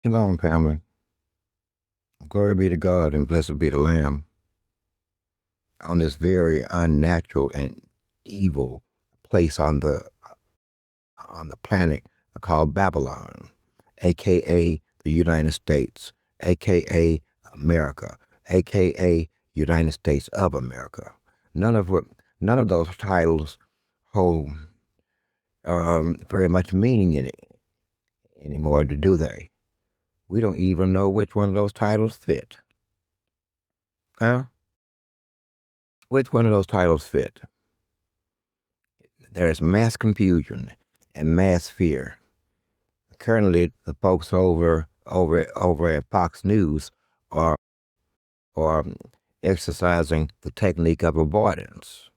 Shalom, family. Glory be to God and blessed be the Lamb on this very unnatural and evil place on the planet called Babylon, aka the United States, aka America, aka United States of America. None of those titles hold very much meaning in it anymore, do they? We don't even know which one of those titles fit. Huh? Which one of those titles fit? There is mass confusion and mass fear. Currently, the folks over at Fox News are exercising the technique of avoidance.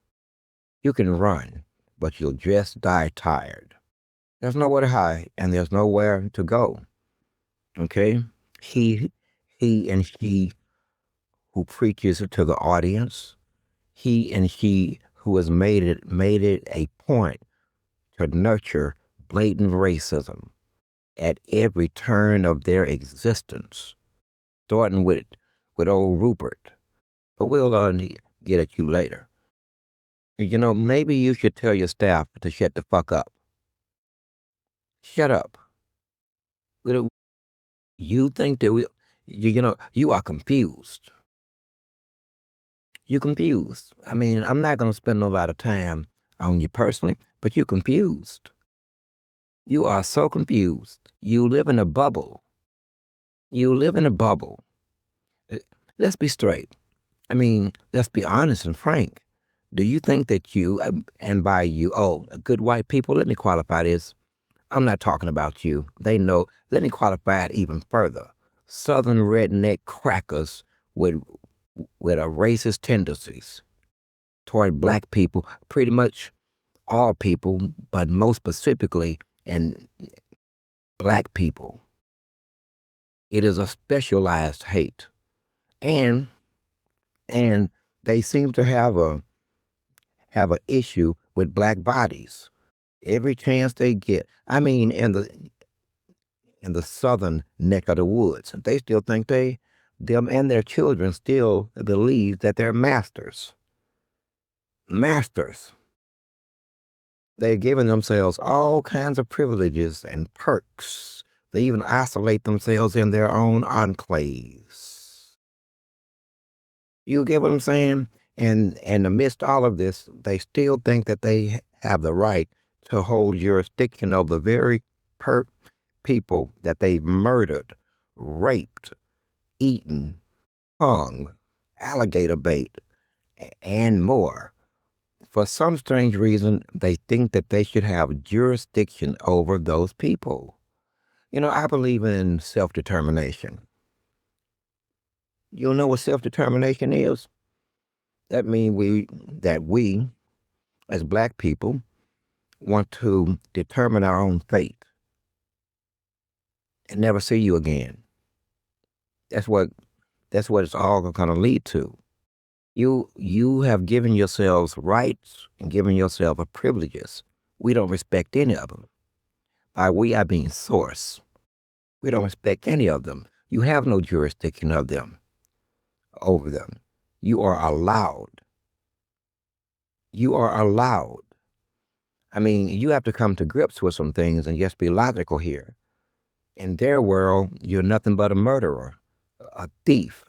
You can run, but you'll just die tired. There's nowhere to hide, and there's nowhere to go. Okay, he and she who preaches to the audience, he and she who has made it a point to nurture blatant racism at every turn of their existence, starting with old Rupert. But we'll get at you later. You know, maybe you should tell your staff to shut the fuck up. Shut up. You think that you are confused. You're confused. I mean, I'm not going to spend a lot of time on you personally, but you're confused. You are so confused. You live in a bubble. You live in a bubble. Let's be straight. I mean, let's be honest and frank. Do you think that you, and by you, good white people, let me qualify this. I'm not talking about you. They know. Let me qualify it even further. Southern redneck crackers with a racist tendencies toward black people, pretty much all people, but most specifically in black people. It is a specialized hate. And they seem to have an issue with black bodies every chance they get. I mean, in the southern neck of the woods, they still think them and their children still believe that they're masters. Masters. They've given themselves all kinds of privileges and perks. They even isolate themselves in their own enclaves. You get what I'm saying? And amidst all of this, they still think that they have the right to hold jurisdiction over the very people that they've murdered, raped, eaten, hung, alligator bait, and more. For some strange reason, they think that they should have jurisdiction over those people. You know, I believe in self-determination. You know what self-determination is? That means we, as black people, want to determine our own fate and never see you again. That's what it's all going to lead to. You have given yourselves rights and given yourself privileges. We don't respect any of them. By we, I mean source. We don't respect any of them. You have no jurisdiction over them. You are allowed. You are allowed. I mean, you have to come to grips with some things and just be logical here. In their world, you're nothing but a murderer, a thief,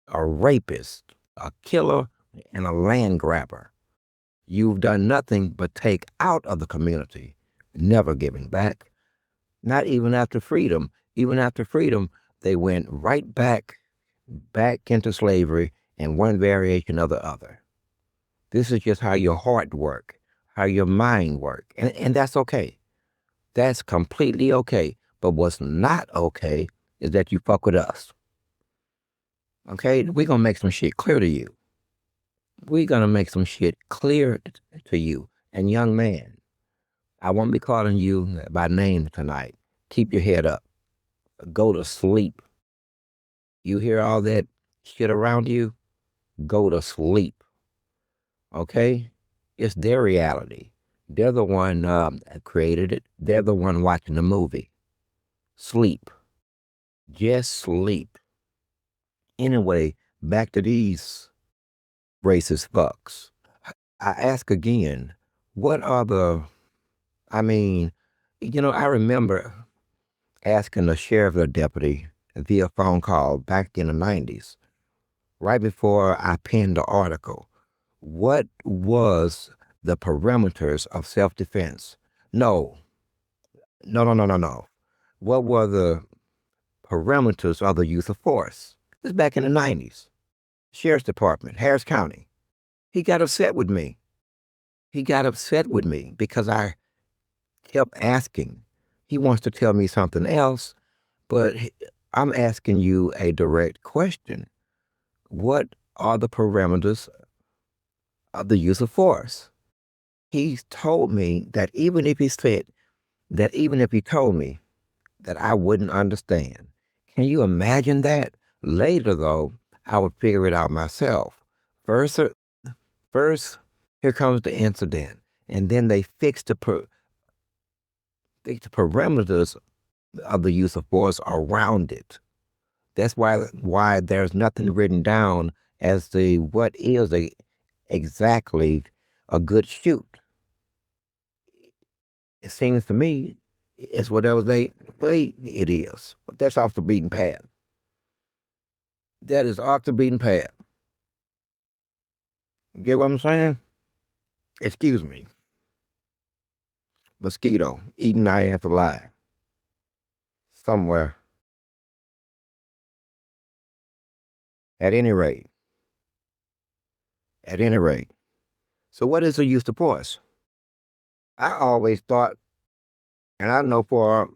a rapist, a killer, and a land grabber. You've done nothing but take out of the community, never giving back. Not even after freedom. Even after freedom, they went right back into slavery and one variation of the other. This is just how your heart works, how your mind works. And that's okay. That's completely okay. But what's not okay is that you fuck with us. Okay? We're going to make some shit clear to you. We're going to make some shit clear to you. And young man, I won't be calling you by name tonight. Keep your head up. Go to sleep. You hear all that shit around you? Go to sleep. Okay? It's their reality. They're the one that created it. They're the one watching the movie. Sleep. Just sleep. Anyway, back to these racist fucks. I ask again, what are the, I mean, I remember asking a sheriff or deputy via phone call back in the 90s, right before I penned the article, what was the parameters of self-defense? No, no, no, no, no, no. What were the parameters of the use of force? This is back in the 90s. Sheriff's Department, Harris County. He got upset with me. He got upset with me because I kept asking. He wants to tell me something else, but I'm asking you a direct question. What are the parameters of the use of force? He told me that even if he told me that I wouldn't understand. Can you imagine that? Later, though, I would figure it out myself. First, first here comes the incident, and then they fix the parameters of the use of force around it. That's why there's nothing written down as to what is exactly a good shoot. It seems to me it's whatever they say it is. But that's off the beaten path. That is off the beaten path. Get what I'm saying? Excuse me. Mosquito eating our ass alive. Somewhere. At any rate. At any rate. So what is the use of force? I always thought, and I know for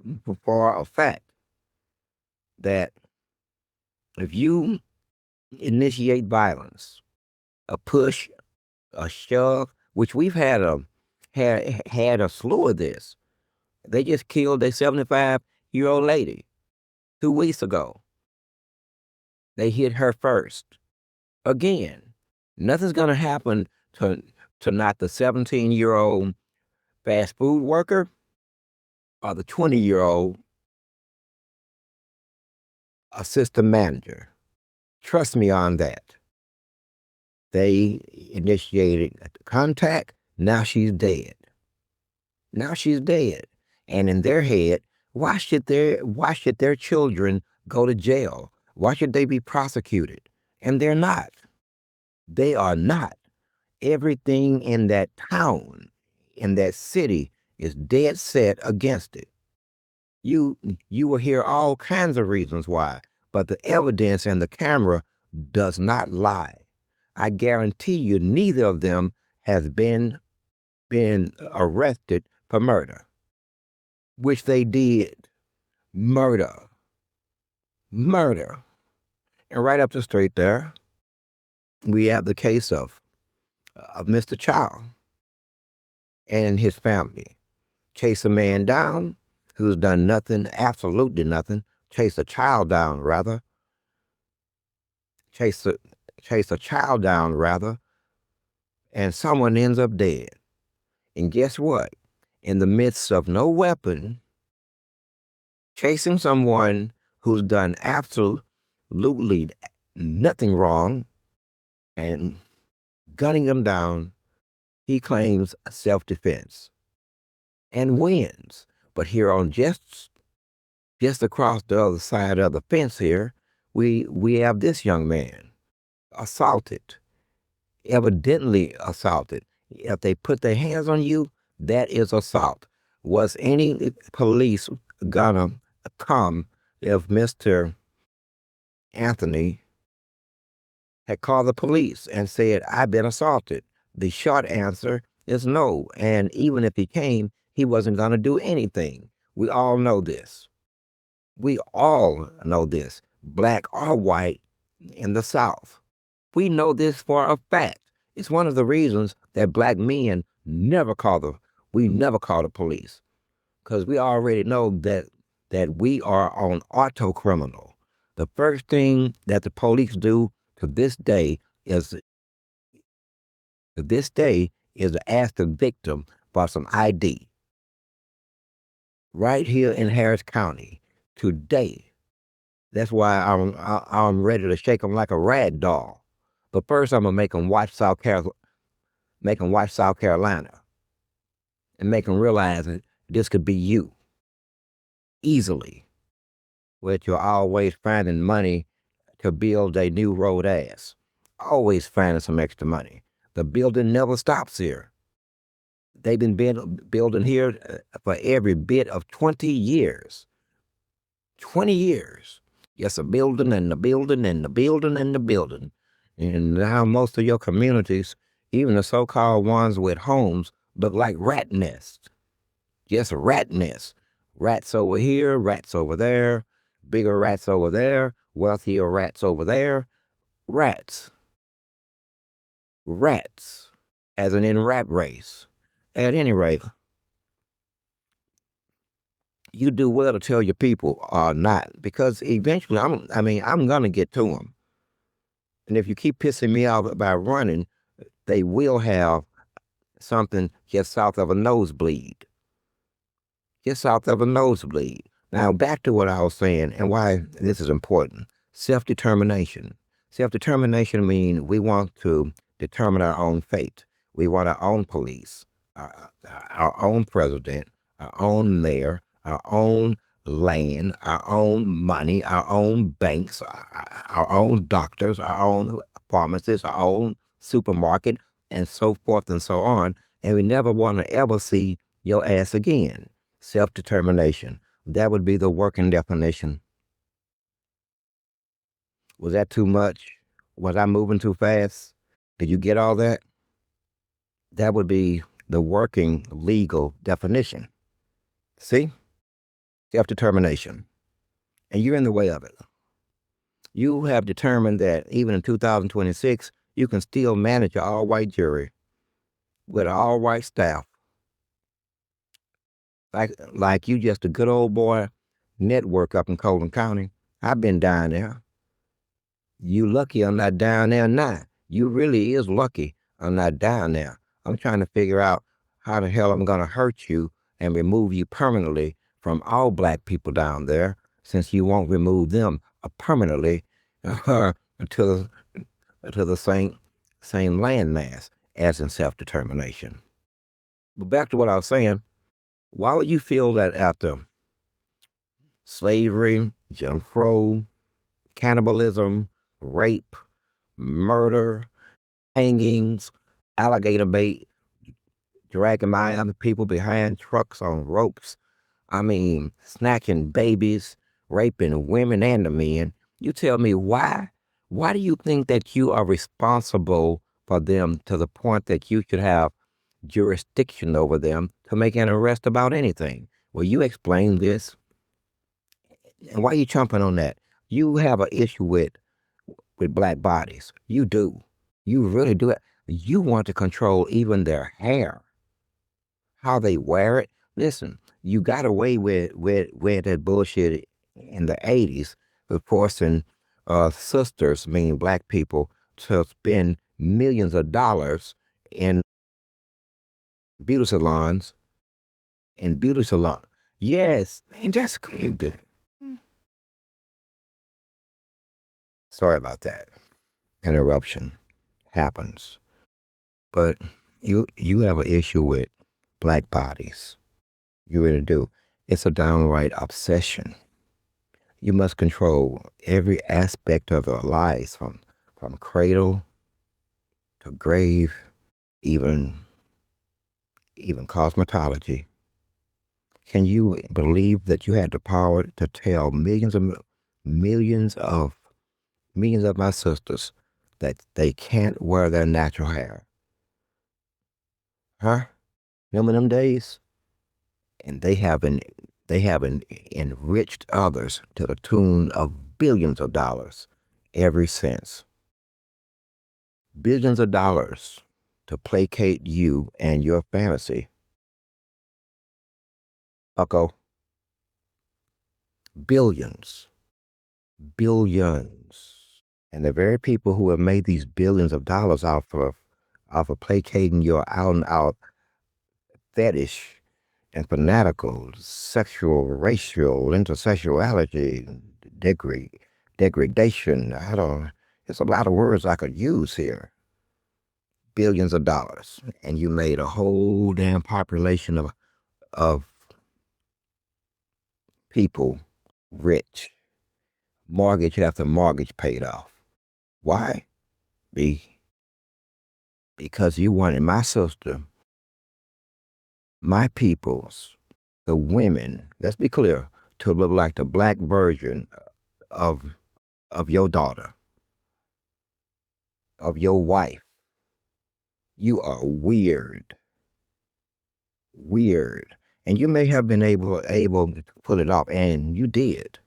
a fact, that if you initiate violence, a push, a shove, which we've had a slew of this. They just killed a 75-year-old lady 2 weeks ago. They hit her first. Again, nothing's gonna happen to not the 17-year-old fast food worker or the 20-year-old assistant manager. Trust me on that. They initiated contact. Now she's dead. Now she's dead. And in their head, why should their children go to jail? Why should they be prosecuted? And they're not. They are not. Everything in that town, in that city, is dead set against it. You will hear all kinds of reasons why, but the evidence and the camera does not lie. I guarantee you neither of them has been arrested for murder, which they did. Murder. Murder. And right up the street there, we have the case of Mr. Child and his family. Chase a man down who's done nothing, absolutely nothing. Chase a child down, rather. Chase a child down, rather. And someone ends up dead. And guess what? In the midst of no weapon, chasing someone who's done absolutely nothing wrong and gunning them down, he claims self-defense and wins. But here on just across the other side of the fence here, we have this young man assaulted, evidently assaulted. If they put their hands on you, that is assault. Was any police gonna come if Mr. Anthony had called the police and said, I've been assaulted? The short answer is no. And even if he came, he wasn't going to do anything. We all know this. We all know this, black or white in the South. We know this for a fact. It's one of the reasons that black men we never call the police, because we already know that we are on auto criminal. The first thing that the police do to this day is to ask the victim for some ID. Right here in Harris County today, That's why I'm ready to shake them like a rag doll. But first, I'm gonna make them watch South Carolina, and make them realize that this could be you easily, with you're always finding money to build a new road ass. Always finding some extra money. The building never stops here. They've been building here for every bit of 20 years. 20 years. Yes, a building and the building and the building and the building. And now most of your communities, even the so-called ones with homes, look like rat nests. Just rat nests. Rats over here, rats over there, bigger rats over there, wealthier rats over there. Rats. Rats. As in rat race. At any rate, you do well to tell your people or not, because eventually I'm gonna get to them. And if you keep pissing me off about running, they will have something just south of a nosebleed. Just south of a nosebleed. Now back to what I was saying and why this is important. Self-determination. Self-determination means we want to determine our own fate. We want our own police, our own president, our own mayor, our own land, our own money, our own banks, our own doctors, our own pharmacists, our own supermarket, and so forth and so on. And we never want to ever see your ass again. Self-determination. That would be the working definition. Was that too much? Was I moving too fast? Did you get all that? That would be the working legal definition. See? Self-determination. And you're in the way of it. You have determined that even in 2026, you can still manage an all-white jury with an all-white staff. Like you just a good old boy network up in Colton County. I've been down there. You lucky I'm not down there now. You really is lucky I'm not down there. I'm trying to figure out how the hell I'm going to hurt you and remove you permanently from all black people down there, since you won't remove them permanently to the same landmass as in self-determination. But back to what I was saying, why would you feel that after slavery, Jim Crow, cannibalism, rape, murder, hangings, alligator bait, dragging my other people behind trucks on ropes, snatching babies, raping women and the men, you tell me why? Why do you think that you are responsible for them to the point that you should have jurisdiction over them to make an arrest about anything? Well, you explain this. And why are you chomping on that? You have an issue with black bodies. You do. You really do it. You want to control even their hair, how they wear it. Listen, you got away with that bullshit in the 80s with forcing sisters, meaning black people, to spend millions of dollars in beauty salons. Yes, man, that's good. Sorry about that. Interruption happens. But you have an issue with black bodies. You really do. It's a downright obsession. You must control every aspect of their lives, from cradle to grave, even cosmetology. Can you believe that you had the power to tell millions of my sisters that they can't wear their natural hair? Huh? Remember them days? And they haven't enriched others to the tune of billions of dollars ever since. Billions of dollars to placate you and your fantasy. Bucko. Billions. Billions. And the very people who have made these billions of dollars off of placating your out and out fetish and fanatical sexual, racial, intersexuality, degrade, degradation. I don't. There's a lot of words I could use here. Billions of dollars, and you made a whole damn population of people rich, mortgage after mortgage paid off. Why? Be because you wanted my sister, my peoples, the women. Let's be clear, to look like the black version of of your daughter, of your wife. You are weird, weird, and you may have been able to pull it off, and you did.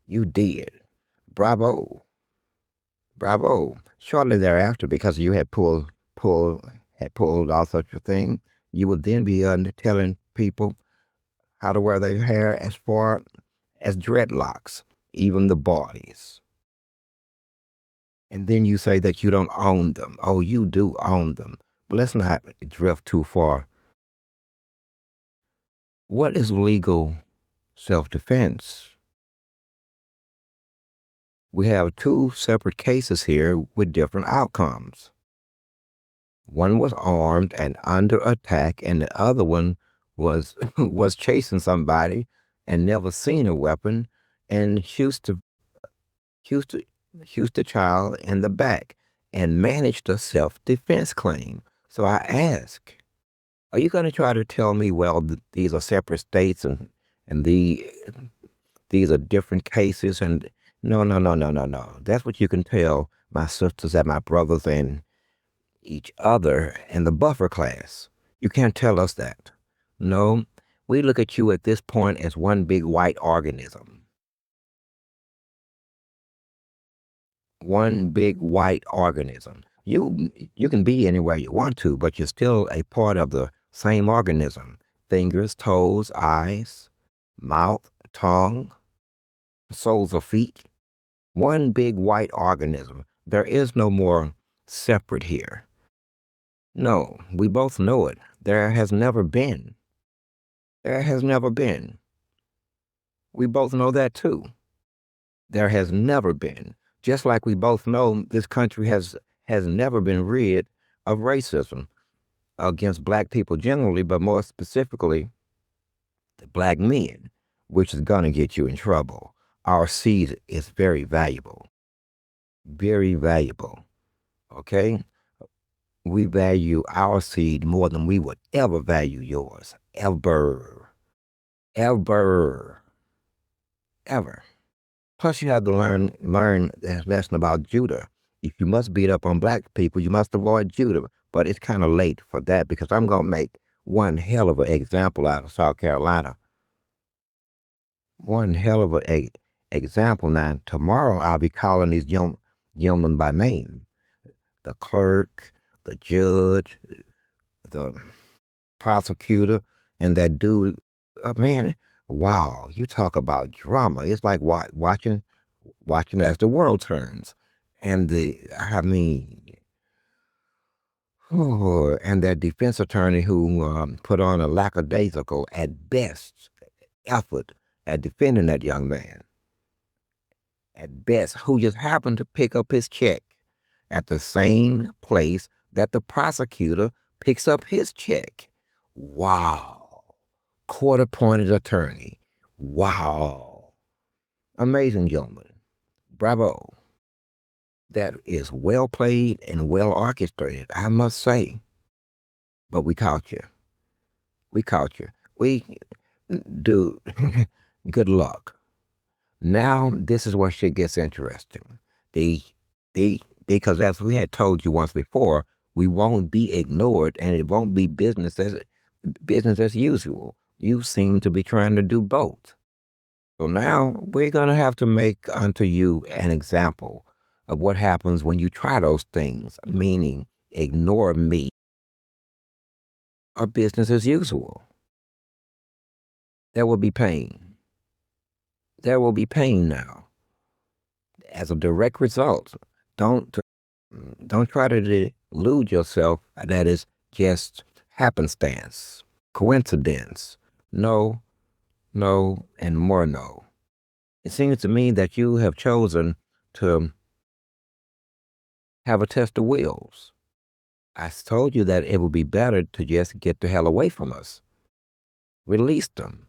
You did. Bravo. Bravo. Shortly thereafter, because you had pulled off such a thing, you would then be telling people how to wear their hair as far as dreadlocks, even the boys. And then you say that you don't own them. Oh, you do own them. But let's not drift too far. What is legal self-defense? We have two separate cases here with different outcomes. One was armed and under attack, and the other one was was chasing somebody and never seen a weapon and shoots the, shoots the child in the back and managed a self-defense claim. So I ask, are you going to try to tell me, well, these are separate states and these are different cases? And no, no, no, no, no, no. That's what you can tell my sisters and my brothers and each other in the buffer class. You can't tell us that. No, we look at you at this point as one big white organism. One big white organism. You can be anywhere you want to, but you're still a part of the same organism. Fingers, toes, eyes, mouth, tongue, soles of feet. One big white organism. There is no more separate here. No, we both know it. There has never been. There has never been. We both know that too. There has never been. Just like we both know this country has never been rid of racism against black people generally, but more specifically, the black men, which is going to get you in trouble. Our seed is very valuable. Very valuable. Okay? We value our seed more than we would ever value yours. Ever. Ever. Ever. Plus, you have to learn that lesson about Judah. If you must beat up on black people, you must avoid Judah. But it's kind of late for that because I'm going to make one hell of an example out of South Carolina. One hell of an example. Now, tomorrow I'll be calling these gentlemen by name. The clerk, the judge, the prosecutor, and that dude. Man, wow, you talk about drama. It's like watching as the world turns. And and that defense attorney who put on a lackadaisical, at best, effort at defending that young man. At best, who just happened to pick up his check at the same place that the prosecutor picks up his check. Wow. Court-appointed attorney. Wow. Amazing, gentlemen. Bravo. That is well played and well orchestrated, I must say. But we caught you. We caught you. Dude, good luck. Now, this is where shit gets interesting. Because as we had told you once before, we won't be ignored and it won't be business as usual. You seem to be trying to do both. So now we're going to have to make unto you an example of what happens when you try those things, meaning ignore me or business as usual. There will be pain. There will be pain now. As a direct result, don't try to delude yourself that is just happenstance, coincidence. No, no, and more no. It seems to me that you have chosen to have a test of wills. I told you that it would be better to just get the hell away from us, release them,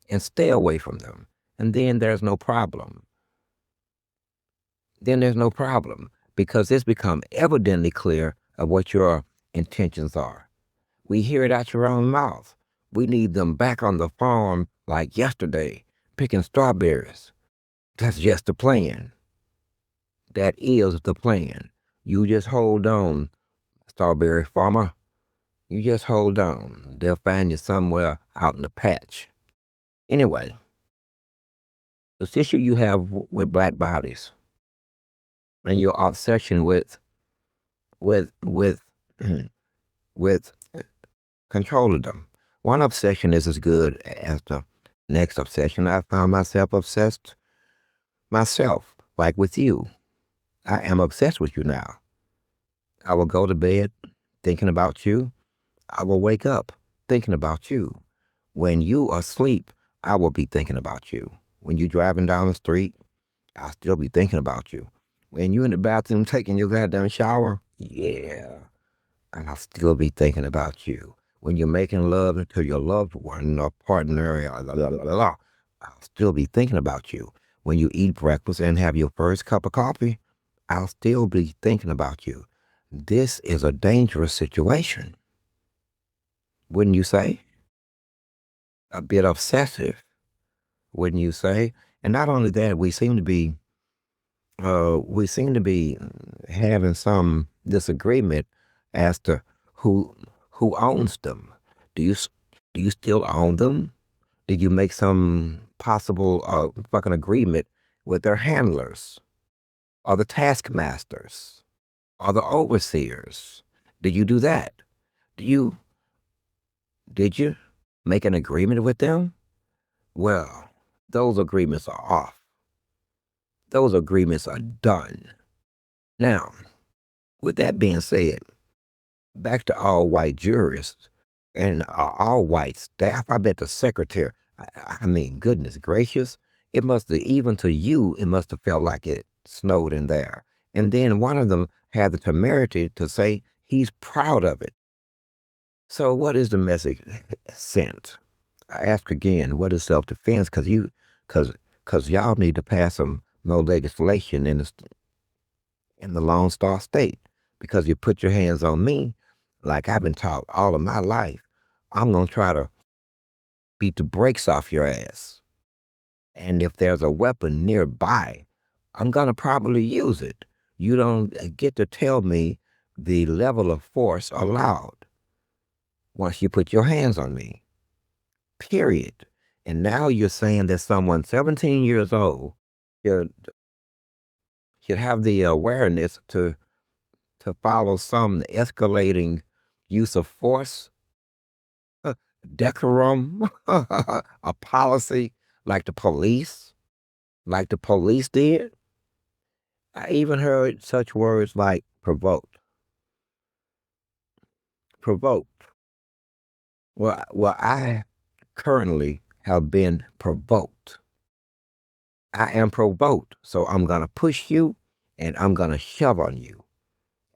and stay away from them. And then there's no problem. Then there's no problem because it's become evidently clear of what your intentions are. We hear it out your own mouth. We need them back on the farm like yesterday, picking strawberries. That's just the plan. That is the plan. You just hold on, strawberry farmer. You just hold on. They'll find you somewhere out in the patch. Anyway, this issue you have with black bodies and your obsession with with with control of them. One obsession is as good as the next obsession. I found myself obsessed myself, like with you. I am obsessed with you now. I will go to bed thinking about you. I will wake up thinking about you. When you are asleep, I will be thinking about you. When you're driving down the street, I'll still be thinking about you. When you're in the bathroom taking your goddamn shower, yeah, and I'll still be thinking about you. When you're making love to your loved one or partner, I'll still be thinking about you. When you eat breakfast and have your first cup of coffee, I'll still be thinking about you. This is a dangerous situation, wouldn't you say? A bit obsessive, wouldn't you say? And not only that, we seem to be having some disagreement as to who who owns them. Do you do you still own them? Did you make some possible fucking agreement with their handlers or the taskmasters or the overseers? Did you do that? Do you did you make an agreement with them? Well, those agreements are off. Those agreements are done. Now, with that being said, back to all white jurists and all white staff. I bet the secretary, I mean, goodness gracious, it must have, even to you, it must have felt like it snowed in there. And then one of them had the temerity to say he's proud of it. So what is the message sent? I ask again, what is self-defense? Because y'all need to pass some more legislation in the Lone Star State. Because you put your hands on me, like I've been taught all of my life, I'm going to try to beat the brakes off your ass. And if there's a weapon nearby, I'm going to probably use it. You don't get to tell me the level of force allowed once you put your hands on me, period. And now you're saying that someone 17 years old should, should have the awareness to follow some escalating use of force, decorum, a policy like the police did. I even heard such words like provoked. Well, I currently have been provoked. I am provoked, so I'm gonna push you, and I'm gonna shove on you,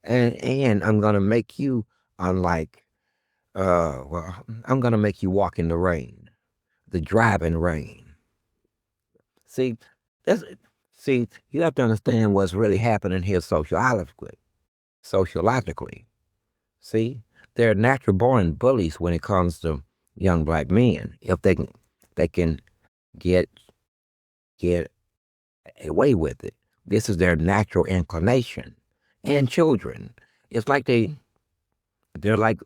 and I'm gonna make you unlike. I'm gonna make you walk in the rain, the driving rain. See, that's see, you have to understand what's really happening here sociologically. Sociologically, see, they're natural born bullies when it comes to young black men. If they can get get away with it. This is their natural inclination. And children, it's like they're like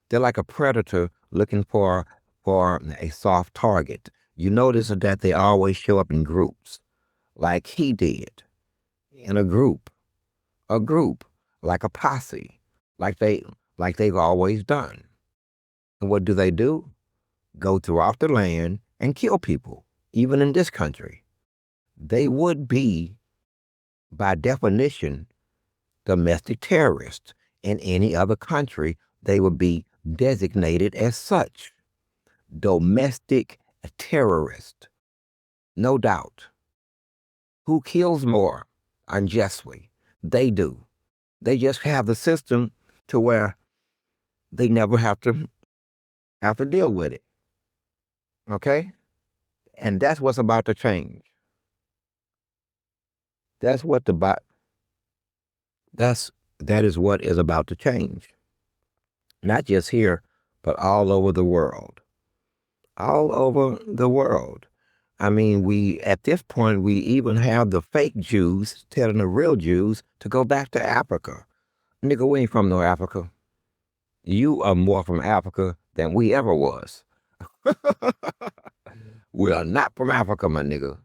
they're like a predator looking for a soft target. You notice that they always show up in groups, like he did, in a group, like a posse, like they've always done. And what do? Go throughout the land and kill people, even in this country. They would be, by definition, domestic terrorists. In any other country, they would be designated as such. Domestic terrorist, no doubt. Who kills more unjustly? They do. They just have the system to where they never have to deal with it. Okay? And that's what's about to change. That's what that is what is about to change. Not just here, but all over the world. All over the world. I mean, we at this point we even have the fake Jews telling the real Jews to go back to Africa. Nigga, we ain't from no Africa. You are more from Africa than we ever was. We are not from Africa, my nigga.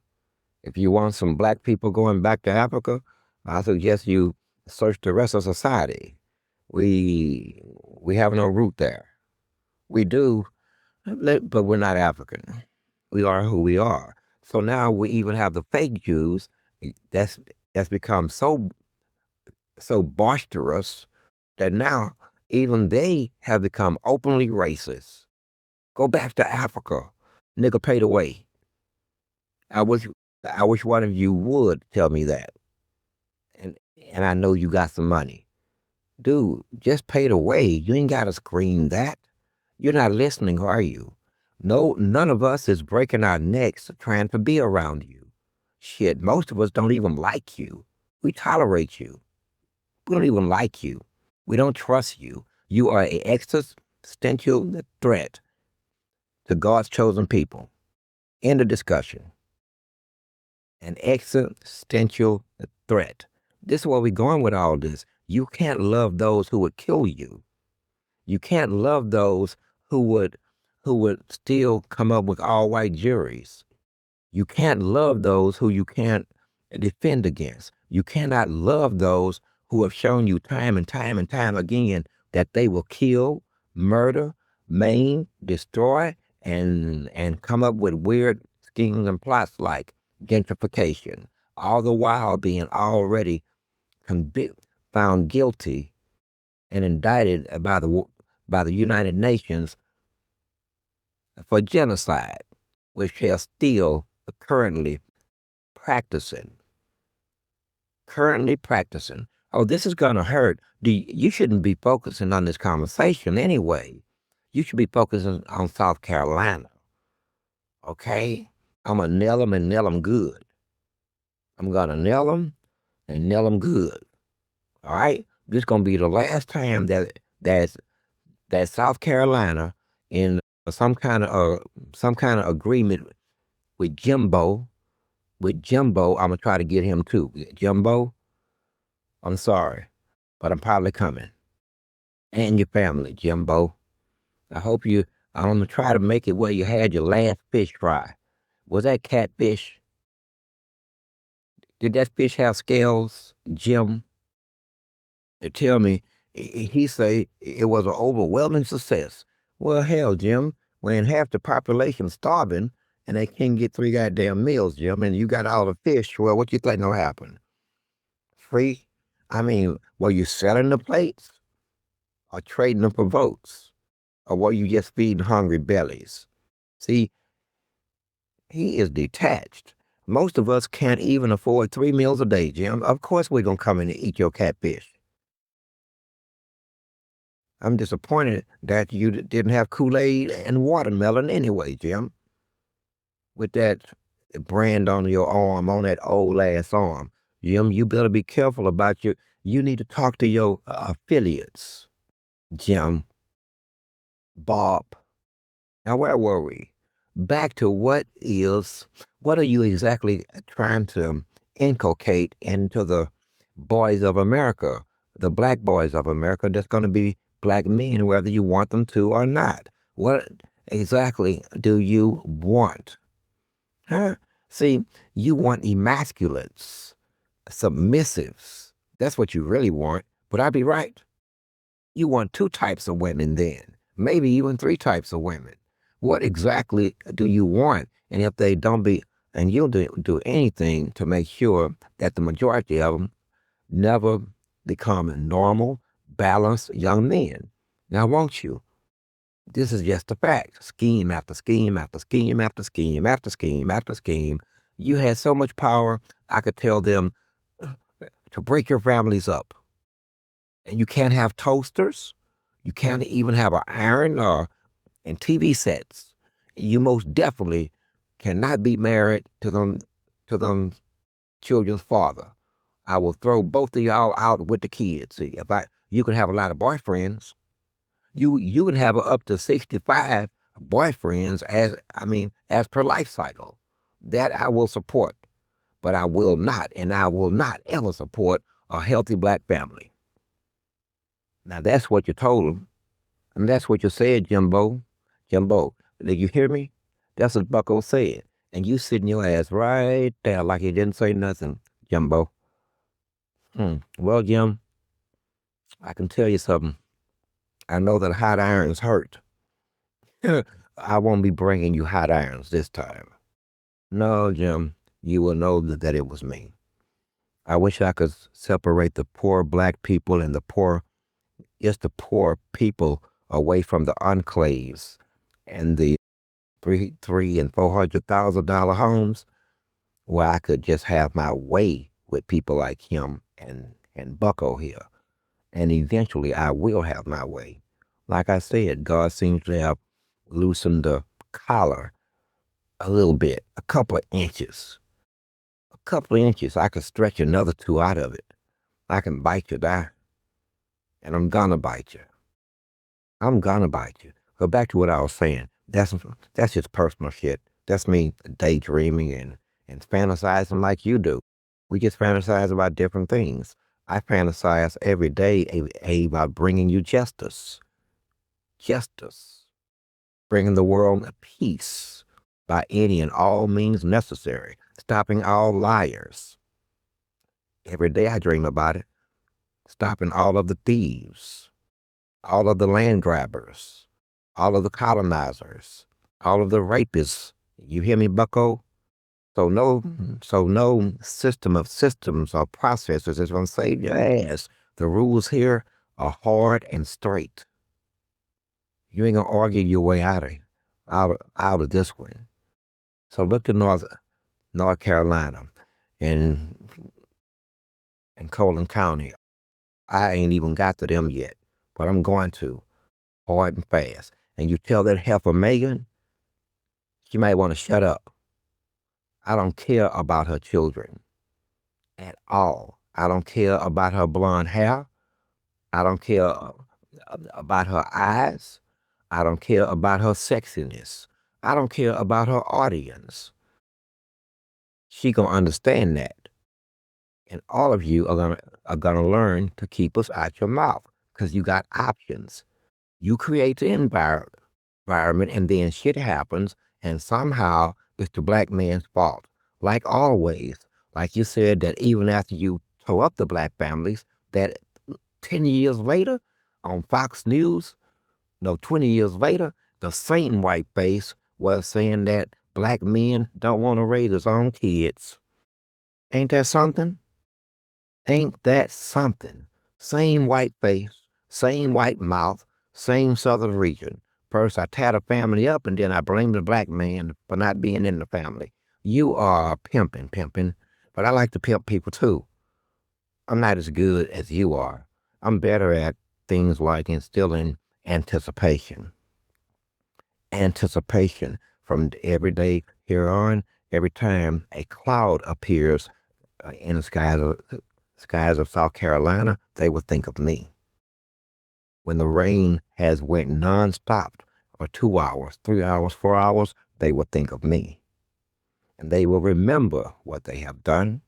If you want some black people going back to Africa, I suggest you search the rest of society. We have no root there. We do, but we're not African. We are who we are. So now we even have the fake Jews. That's that's become so boisterous that now even they have become openly racist. Go back to Africa. Nigga, pay the way. I wish I wish one of you would tell me that. And and I know you got some money. Dude, just pay the way. You ain't gotta scream that. You're not listening, are you? No, none of us is breaking our necks trying to be around you. Shit, most of us don't even like you. We tolerate you. We don't even like you. We don't trust you. You are an existential threat to God's chosen people. End of discussion. An existential threat. This is where we're going with all this. You can't love those who would kill you. You can't love those who would still come up with all white juries. You can't love those who you can't defend against. You cannot love those who have shown you time and time and time again that they will kill, murder, maim, destroy, and come up with weird schemes and plots like gentrification, all the while being already found guilty and indicted by the United Nations for genocide, which they are still currently practicing. Currently practicing. Oh, this is going to hurt. You shouldn't be focusing on this conversation anyway. You should be focusing on South Carolina. Okay? I'm going to nail them and nail them good. I'm going to nail them and nail them good. All right? This is going to be the last time that South Carolina in some kind of agreement with Jimbo. With Jimbo, I'm gonna try to get him too. Jimbo, I'm sorry, but I'm probably coming. And your family, Jimbo. I hope you. I'm gonna try to make it where you had your last fish fry. Was that catfish? Did that fish have scales, Jim? They tell me he say it was an overwhelming success. Well, hell, Jim, when half the population's starving and they can't get 3 goddamn meals, Jim, and you got all the fish, well, what you think will happen? Free? I mean, were you selling the plates or trading them for votes? Or were you just feeding hungry bellies? See, he is detached. Most of us can't even afford 3 meals a day, Jim. Of course we're going to come in and eat your catfish. I'm disappointed that you didn't have Kool-Aid and watermelon anyway, Jim. With that brand on your arm, on that old ass arm. Jim, you better be careful about you need to talk to your affiliates. Jim, Bob. Now, where were we? Back to what are you exactly trying to inculcate into the boys of America, the black boys of America that's going to be black men, whether you want them to or not? What exactly do you want? Huh? See, you want emasculates, submissives. That's what you really want. Would I be right? You want 2 types of women then, maybe even 3 types of women. What exactly do you want? And if they don't be, and you'll do anything to make sure that the majority of them never become normal, balanced young men. Now, won't you? This is just a fact. Scheme after scheme after scheme after scheme after scheme after scheme. You had so much power I could tell them to break your families up. And you can't have toasters. You can't even have an iron or and TV sets. You most definitely cannot be married to them children's father. I will throw both of y'all out with the kids. See, if you can have a lot of boyfriends. You can have up to 65 boyfriends as per life cycle. That I will support, but I will not, and I will not ever support a healthy black family. Now that's what you told them, and that's what you said, Jimbo. Jimbo, did you hear me? That's what Bucko said, and you sitting your ass right there like you didn't say nothing, Jimbo. Well, Jim, I can tell you something. I know that hot irons hurt. I won't be bringing you hot irons this time. No, Jim, you will know that it was me. I wish I could separate the poor black people and the poor people away from the enclaves and the three and $400,000 homes where I could just have my way with people like him and Bucko here. And eventually I will have my way. Like I said, God seems to have loosened the collar a little bit, a couple of inches. A couple of inches. I could stretch another two out of it. I can bite you there. And I'm gonna bite you. I'm gonna bite you. Go back to what I was saying. That's just personal shit. That's me daydreaming and fantasizing like you do. We just fantasize about different things. I fantasize every day about bringing you justice. Justice. Bringing the world peace by any and all means necessary. Stopping all liars. Every day I dream about it. Stopping all of the thieves. All of the land grabbers. All of the colonizers. All of the rapists. You hear me, Bucko? So no system of systems or processes is going to save your ass. The rules here are hard and straight. You ain't going to argue your way out of this one. So look to North Carolina and Colin County. I ain't even got to them yet, but I'm going to, hard and fast. And you tell that heifer Megan, she might want to shut up. I don't care about her children at all. I don't care about her blonde hair. I don't care about her eyes. I don't care about her sexiness. I don't care about her audience. She gonna understand that. And all of you are gonna learn to keep us out your mouth because you got options. You create the environment and then shit happens and somehow it's the black man's fault. Like always, like you said that even after you tore up the black families, that 10 years later on Fox News, no, 20 years later, the same white face was saying that black men don't want to raise his own kids. Ain't that something? Ain't that something? Same white face, same white mouth, same southern region. First, I tat a family up, and then I blame the black man for not being in the family. You are pimping, but I like to pimp people too. I'm not as good as you are. I'm better at things like instilling anticipation. Anticipation from every day here on, every time a cloud appears in the skies of South Carolina, they will think of me. When the rain has went nonstop for 2 hours, 3 hours, 4 hours, they will think of me. And they will remember what they have done,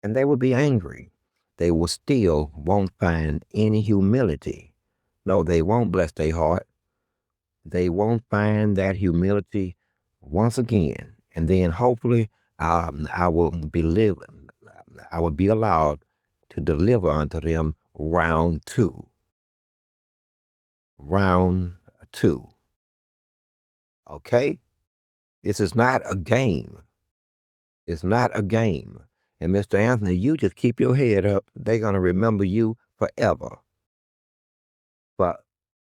and they will be angry. They will still won't find any humility. No, they won't, bless their heart. They won't find that humility once again. And then hopefully I will be allowed to deliver unto them round two. Round two. Okay? This is not a game. It's not a game. And Mr. Anthony, you just keep your head up. They're going to remember you forever.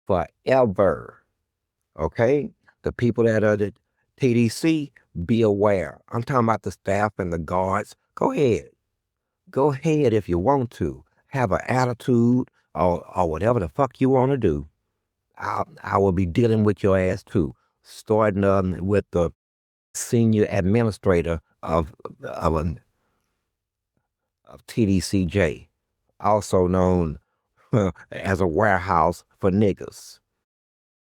Forever. Okay? The people that are the TDC, be aware. I'm talking about the staff and the guards. Go ahead. Go ahead if you want to. Have an attitude or whatever the fuck you want to do. I will be dealing with your ass too. Starting with the senior administrator of, an, of TDCJ, also known as a warehouse for niggas,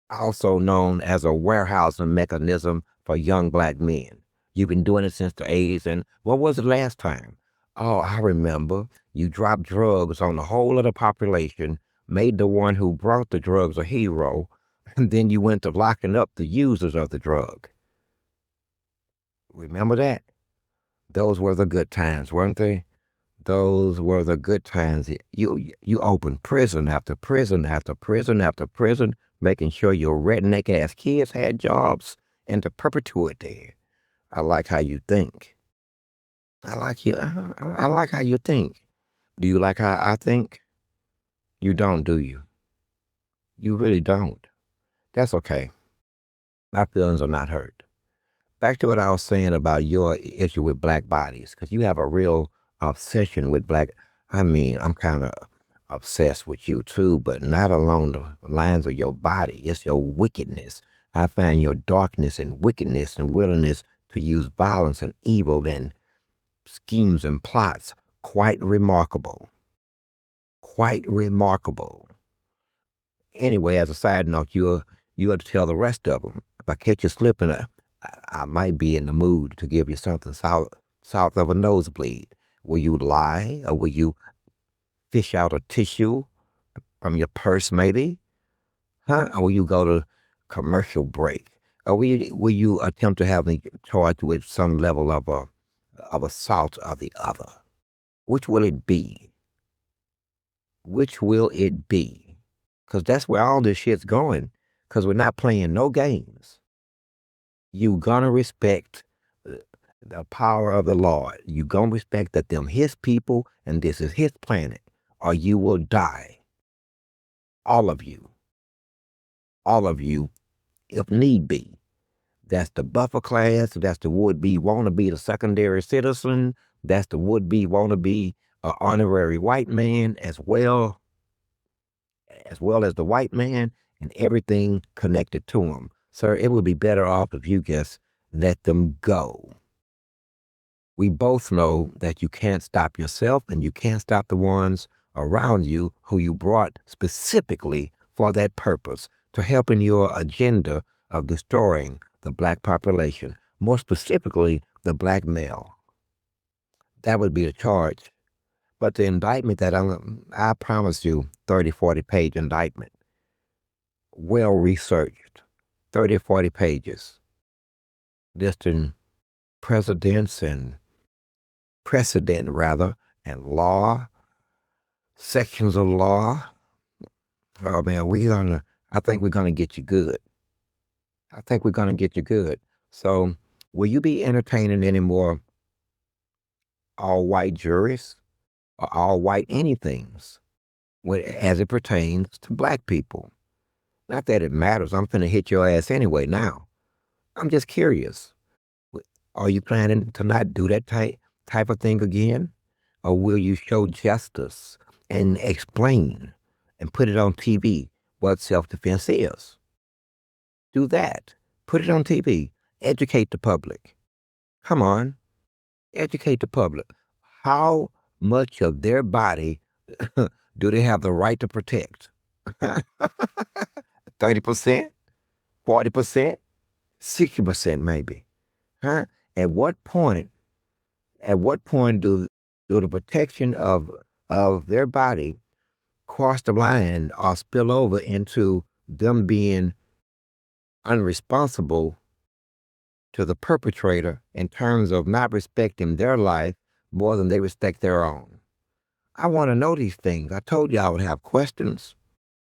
also known as a warehousing mechanism for young black men. You've been doing it since the 80s, and what was it last time? Oh, I remember. You dropped drugs on the whole of the population, made the one who brought the drugs a hero, and then you went to locking up the users of the drug. Remember that? Those were the good times, weren't they? Those were the good times. You opened prison after prison after prison after prison, making sure your redneck ass kids had jobs into perpetuity. I like how you think. I like you. I like how you think. Do you like how I think? You don't, do you? You really don't. That's okay. My feelings are not hurt. Back to what I was saying about your issue with black bodies, because you have a real obsession with black. I mean, I'm kind of obsessed with you too, but not along the lines of your body. It's your wickedness. I find your darkness and wickedness and willingness to use violence and evil and schemes and plots quite remarkable. Quite remarkable. Anyway, as a side note, you have to tell the rest of them. If I catch you slipping, I might be in the mood to give you something south of a nosebleed. Will you lie, or will you fish out a tissue from your purse, maybe? Huh? Or will you go to commercial break? Or will you attempt to have me charged with some level of assault of the other? Which will it be? Which will it be? Because that's where all this shit's going. Because we're not playing no games. You gonna respect the power of the Lord. You gonna respect that them his people and this is his planet, or you will die. All of you. All of you, if need be. That's the buffer class. That's the would-be wanna-be the secondary citizen. That's the would-be wanna-be honorary white man as well as the white man and everything connected to him. Sir, it would be better off if you just let them go. We both know that you can't stop yourself and you can't stop the ones around you who you brought specifically for that purpose, to help in your agenda of destroying the black population, more specifically the black male. That would be the charge. But the indictment that I promise you, 30, 40-page indictment, well researched, 30, 40 pages, listing presidents and precedent rather, and law, sections of law. Oh man, I think we're gonna get you good. I think we're gonna get you good. So will you be entertaining any more all white juries or all white anythings as it pertains to black people? Not that it matters. I'm finna hit your ass anyway now. I'm just curious. Are you planning to not do that type of thing again? Or will you show justice and explain and put it on TV what self-defense is? Do that. Put it on TV. Educate the public. Come on. Educate the public. How much of their body do they have the right to protect? 30%? 40%? 60% maybe. Huh? At what point do the protection of their body cross the line or spill over into them being unresponsible to the perpetrator in terms of not respecting their life more than they respect their own? I want to know these things. I told you I would have questions.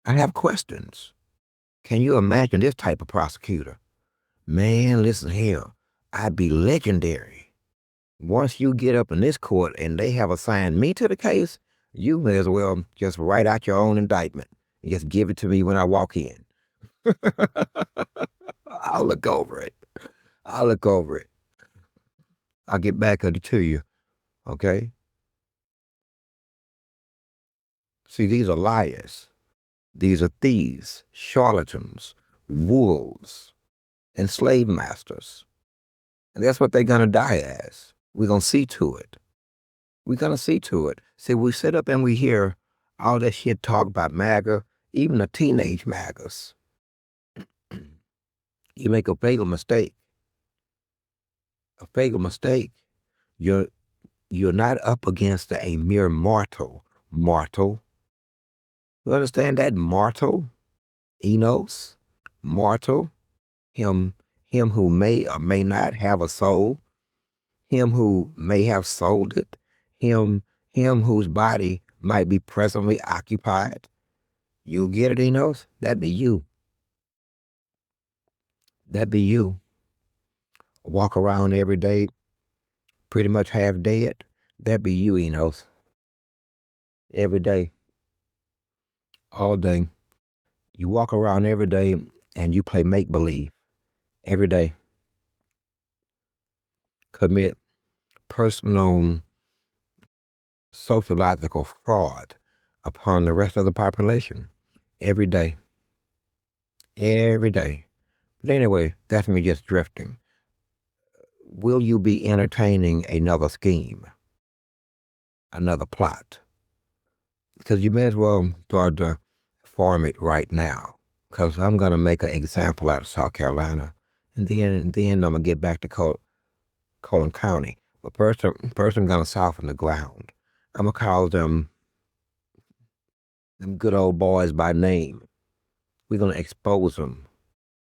I have questions. Can you imagine this type of prosecutor? Man, listen here. I'd be legendary. Once you get up in this court and they have assigned me to the case, you may as well just write out your own indictment and just give it to me when I walk in. I'll look over it. I'll look over it. I'll get back to you. Okay? See, these are liars. These are thieves, charlatans, wolves, and slave masters. And that's what they're going to die as. We're going to see to it. We're going to see to it. See, we sit up and we hear all that shit talk about MAGA, even the teenage MAGAs. You make a fatal mistake. A fatal mistake. You're not up against a mere mortal. Mortal. You understand that? Mortal? Enos? Mortal? Him who may or may not have a soul, him who may have sold it, him whose body might be presently occupied. You get it, Enos? That'd be you. That'd be you. Walk around every day, pretty much half dead. That'd be you, Enos. Every day, all day. You walk around every day and you play make believe every day. Commit personal sociological fraud upon the rest of the population every day. Every day. But anyway, that's me just drifting. Will you be entertaining another scheme, another plot? Because you may as well start to form it right now. Because I'm going to make an example out of South Carolina. And then I'm going to get back to Colon County. But first I'm going to soften the ground. I'm going to call them good old boys by name. We're going to expose them.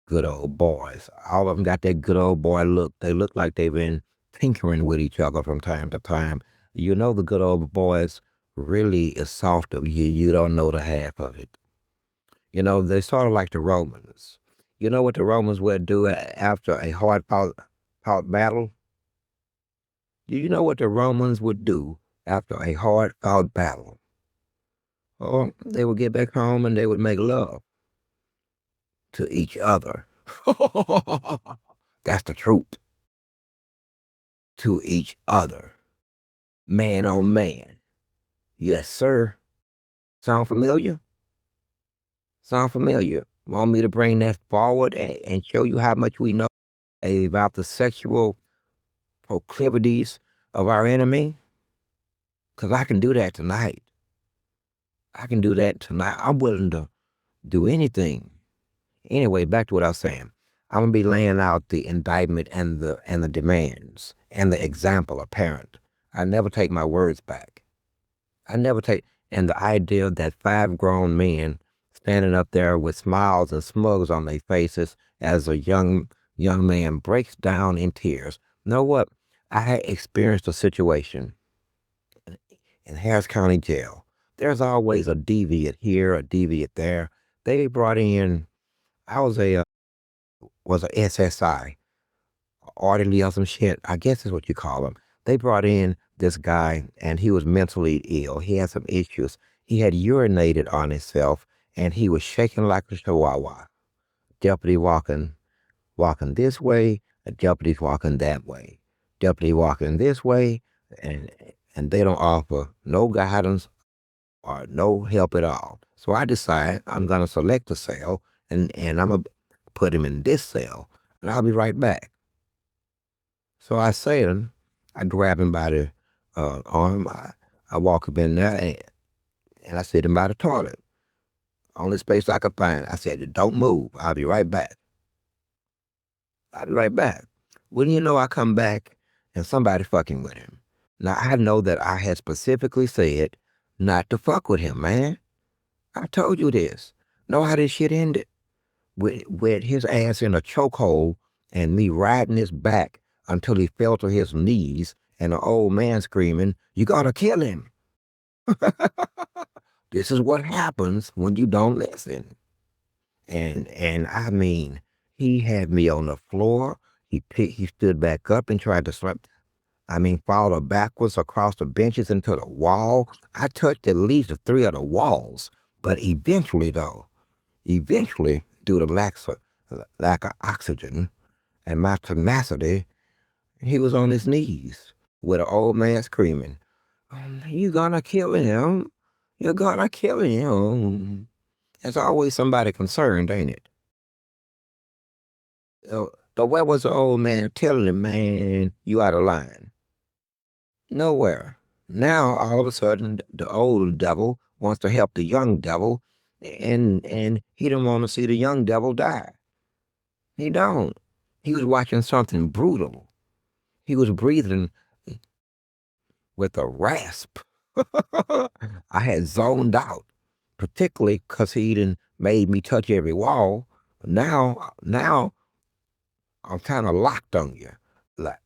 Good old boys. All of them got that good old boy look. They look like they've been tinkering with each other from time to time. You know the good old boys really is soft of you. You don't know the half of it. You know, they're sort of like the Romans. You know what the Romans would do after a hard fought battle? Do you know what the Romans would do after a hard fought battle? Oh, they would get back home and they would make love to each other. That's the truth. To each other. Man on man. Yes, sir. Sound familiar? Sound familiar? Want me to bring that forward and show you how much we know about the sexual proclivities of our enemy? Because I can do that tonight. I can do that tonight. I'm willing to do anything. Anyway, back to what I was saying. I'm gonna be laying out the indictment and the demands and the example of parent. I never take my words back. I never take, and the idea that 5 grown men standing up there with smiles and smugs on their faces as a young man breaks down in tears. You know what? I had experienced a situation in Harris County Jail. There's always a deviant here, a deviant there. They brought in, I was a SSI, orderly or some shit. I guess is what you call them. They brought in this guy and he was mentally ill. He had some issues. He had urinated on himself and he was shaking like a chihuahua. Deputy walking this way, a deputy's walking that way. Deputy walking this way, and they don't offer no guidance or no help at all. So I decide I'm gonna select a cell and I'm gonna put him in this cell and I'll be right back. So I say him, I grab him by the arm, I walk him in there and I sit him by the toilet. Only space I could find. I said, don't move. I'll be right back. I'll be right back. Wouldn't you know, I come back and somebody fucking with him. Now, I know that I had specifically said not to fuck with him, man. I told you this. Know how this shit ended? With his ass in a chokehold and me riding his back until he fell to his knees and an old man screaming, you gotta kill him. This is what happens when you don't listen. And I mean, he had me on the floor. He stood back up and tried to slap. I mean, followed backwards across the benches into the wall. I touched at least 3 of the walls. But eventually, due to lack of oxygen and my tenacity, he was on his knees. with an old man screaming, "You gonna kill him? You're gonna kill him." There's always somebody concerned, ain't it? But where was the old man telling him, "Man, you out of line"? Nowhere. Now all of a sudden, the old devil wants to help the young devil, and he don't want to see the young devil die. He don't. He was watching something brutal. He was breathing with a rasp. I had zoned out, particularly because he done made me touch every wall. Now I'm kind of locked on you, like,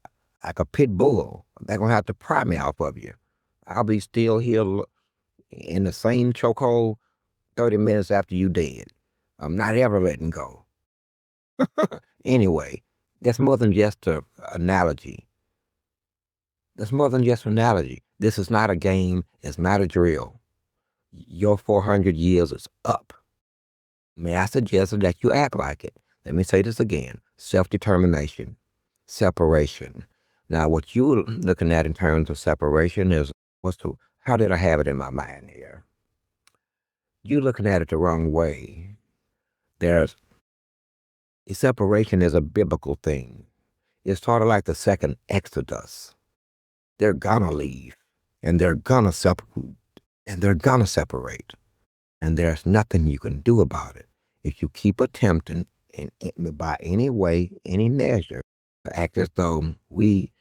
like a pit bull. They're gonna have to pry me off of you. I'll be still here in the same chokehold 30 minutes after you dead. I'm not ever letting go. Anyway, that's more than just an analogy. That's more than just an analogy. This is not a game. It's not a drill. Your 400 years is up. May I suggest that you act like it? Let me say this again. Self-determination, separation. Now, what you're looking at in terms of separation is how did I have it in my mind here? You're looking at it the wrong way. There's separation is a biblical thing. It's sort of like the second Exodus. They're gonna leave, and they're gonna separate, and there's nothing you can do about it. If you keep attempting, by any way, any measure, to act as though we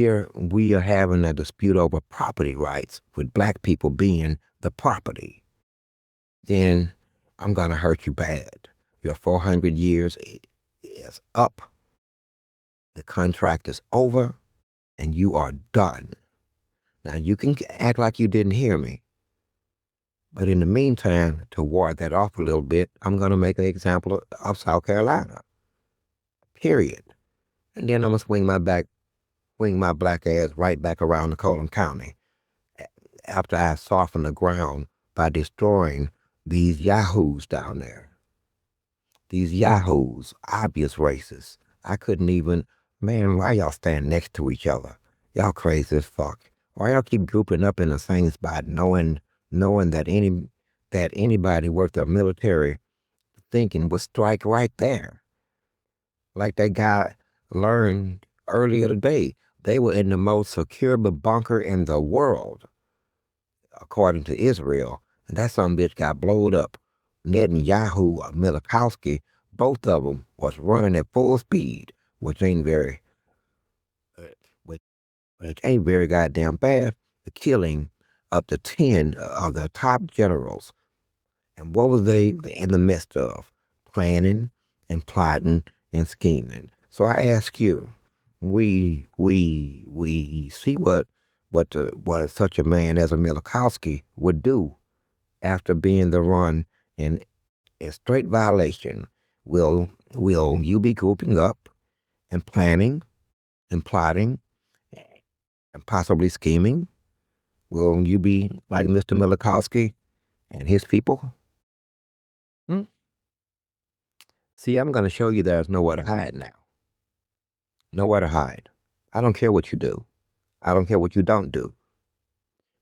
are having a dispute over property rights, with black people being the property, then I'm gonna hurt you bad. Your 400 years is up. The contract is over, and you are done. Now you can act like you didn't hear me. But in the meantime, to ward that off a little bit, I'm going to make an example of South Carolina, period. And then I'm going to swing my black ass right back around to Colon County after I soften the ground by destroying these yahoos down there. These yahoos, obvious racists. I couldn't even, man, why y'all stand next to each other? Y'all crazy as fuck. Why y'all keep grouping up in the same spot knowing that anybody worth their military thinking would strike right there? Like that guy learned earlier today. They were in the most secure bunker in the world, according to Israel. And that some bitch got blowed up. Netanyahu, Milikowski, both of them was running at full speed, which ain't very, which, which ain't very goddamn bad. The killing up to 10 of the top generals. And what were they in the midst of? Planning and plotting and scheming. So I ask you, we see what such a man as a Milikowski would do after being the run in a straight violation. Will you be grouping up and planning and plotting and possibly scheming? Will you be like Mr. Milikowski and his people? Hmm? See, I'm going to show you there's nowhere to hide now. Nowhere to hide. I don't care what you do. I don't care what you don't do.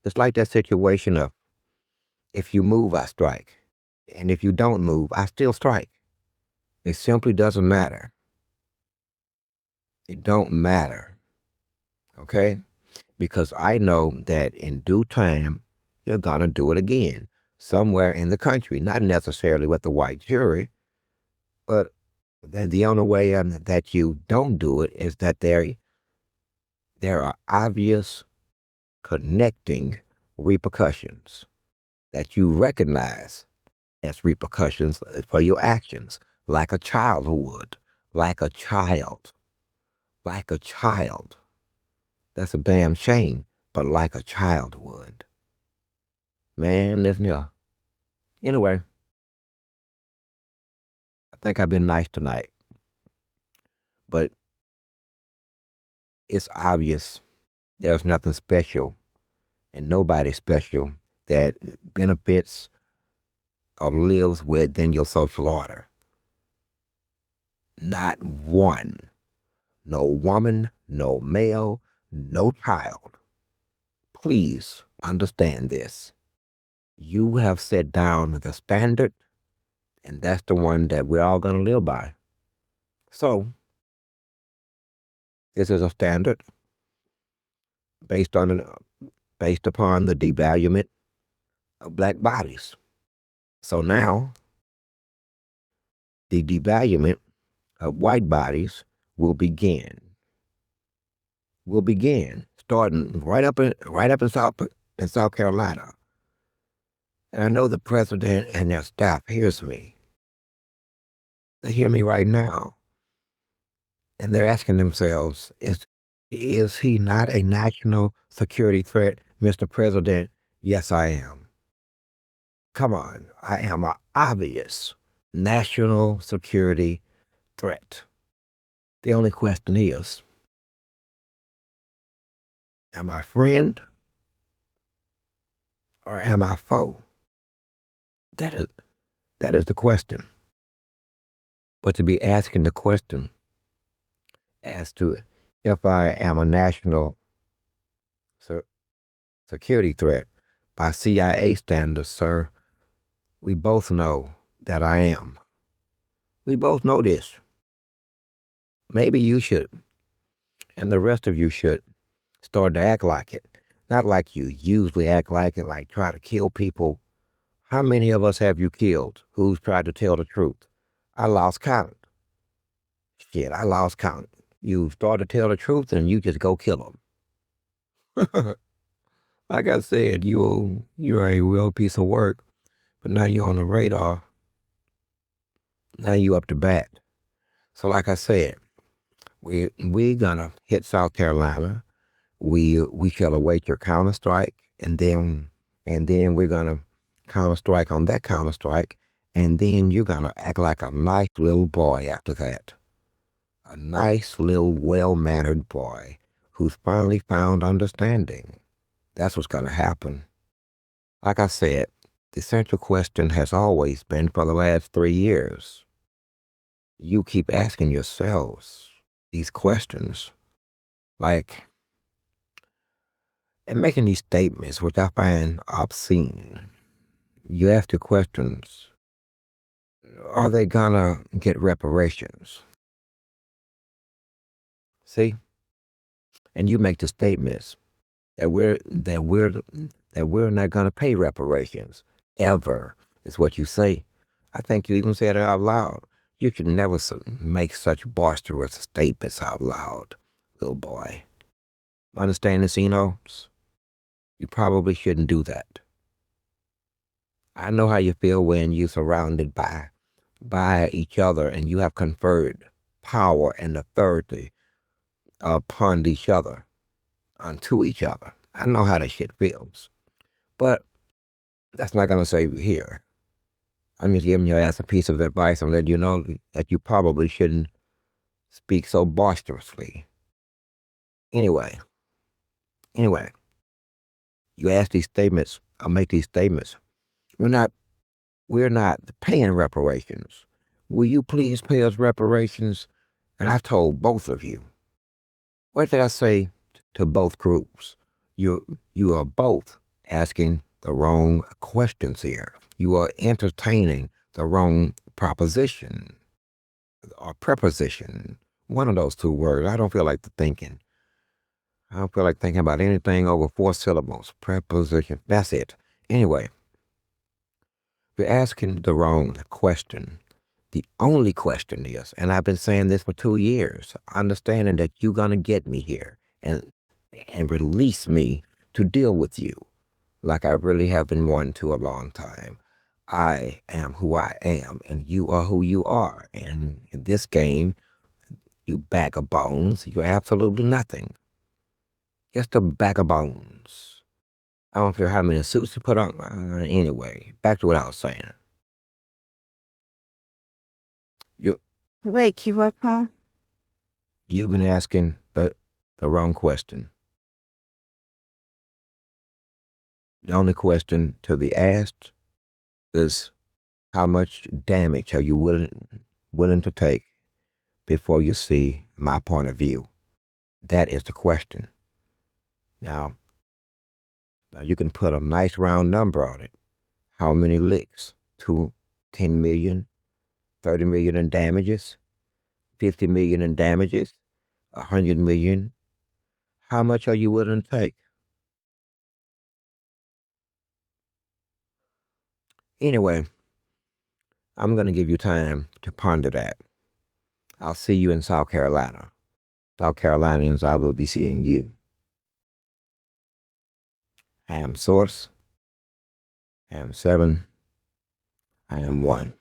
It's like that situation of, if you move, I strike. And if you don't move, I still strike. It simply doesn't matter. It don't matter. Okay? Because I know that in due time, you're going to do it again. Somewhere in the country. Not necessarily with the white jury, but then the only way that you don't do it is that there are obvious connecting repercussions that you recognize as repercussions for your actions, like a child would, like a child, like a child. That's a damn shame, but like a child would. Man, listen here. Anyway, I think I've been nice tonight, but it's obvious there's nothing special and nobody special that benefits or lives within your social order. Not one. No woman, no male, no child. Please understand this. You have set down the standard, and that's the one that we're all going to live by. So, this is a standard based on based upon the devaluement of black bodies. So now, the devaluement of white bodies will begin. Will begin starting right up in South Carolina. And I know the president and their staff hears me. They hear me right now. And they're asking themselves, is he not a national security threat, Mr. President? Yes, I am. Come on, I am an obvious national security threat. The only question is, am I friend or am I foe? That is the question. But to be asking the question as to if I am a national security threat by CIA standards, sir, we both know that I am. We both know this. Maybe you should, and the rest of you should, start to act like it. Not like you usually act like it, like try to kill people. How many of us have you killed who's tried to tell the truth? I lost count. Shit, I lost count. You start to tell the truth and you just go kill them. Like I said, you're a real piece of work, but now you're on the radar. Now you up to bat. So like I said, we gonna hit South Carolina. We shall await your counter strike, and then we're gonna counter strike on that counter strike, and then you're gonna act like a nice little boy after that. A nice little well-mannered boy who's finally found understanding. That's what's gonna happen. Like I said, the central question has always been for the last 3 years. You keep asking yourselves these questions, like, and making these statements, which I find obscene. You ask the questions, are they gonna get reparations? See? And you make the statements that we're not gonna pay reparations ever, is what you say. I think you even said it out loud. You should never make such boisterous statements out loud, little boy. Understand this, Enos? You probably shouldn't do that. I know how you feel when you're surrounded by each other and you have conferred power and authority upon each other, unto each other. I know how that shit feels. But that's not gonna save you here. I'm just giving your ass a piece of advice and letting you know that you probably shouldn't speak so boisterously. Anyway, you ask these statements, I make these statements. We're not paying reparations. Will you please pay us reparations? And I told both of you. What did I say to both groups? You are both asking the wrong questions here. You are entertaining the wrong proposition or preposition. One of those two words. I don't feel like thinking. I don't feel like thinking about anything over 4 syllables. Preposition. That's it. Anyway, you're asking the wrong question. The only question is, and I've been saying this for 2 years, understanding that you're going to get me here and release me to deal with you like I really have been wanting to a long time. I am who I am, and you are who you are. And in this game, you bag of bones, you're absolutely nothing. Just a bag of bones. I don't care how many suits you put on. Anyway, back to what I was saying. You, Wait, keep up, huh? you've been asking the wrong question. The only question to be asked is, how much damage are you willing to take before you see my point of view? That is the question. Now, you can put a nice round number on it. How many licks? 2, 10 million, 30 million in damages, 50 million in damages, 100 million. How much are you willing to take? Anyway, I'm going to give you time to ponder that. I'll see you in South Carolina. South Carolinians, I will be seeing you. I am Source. I am 7. I am 1.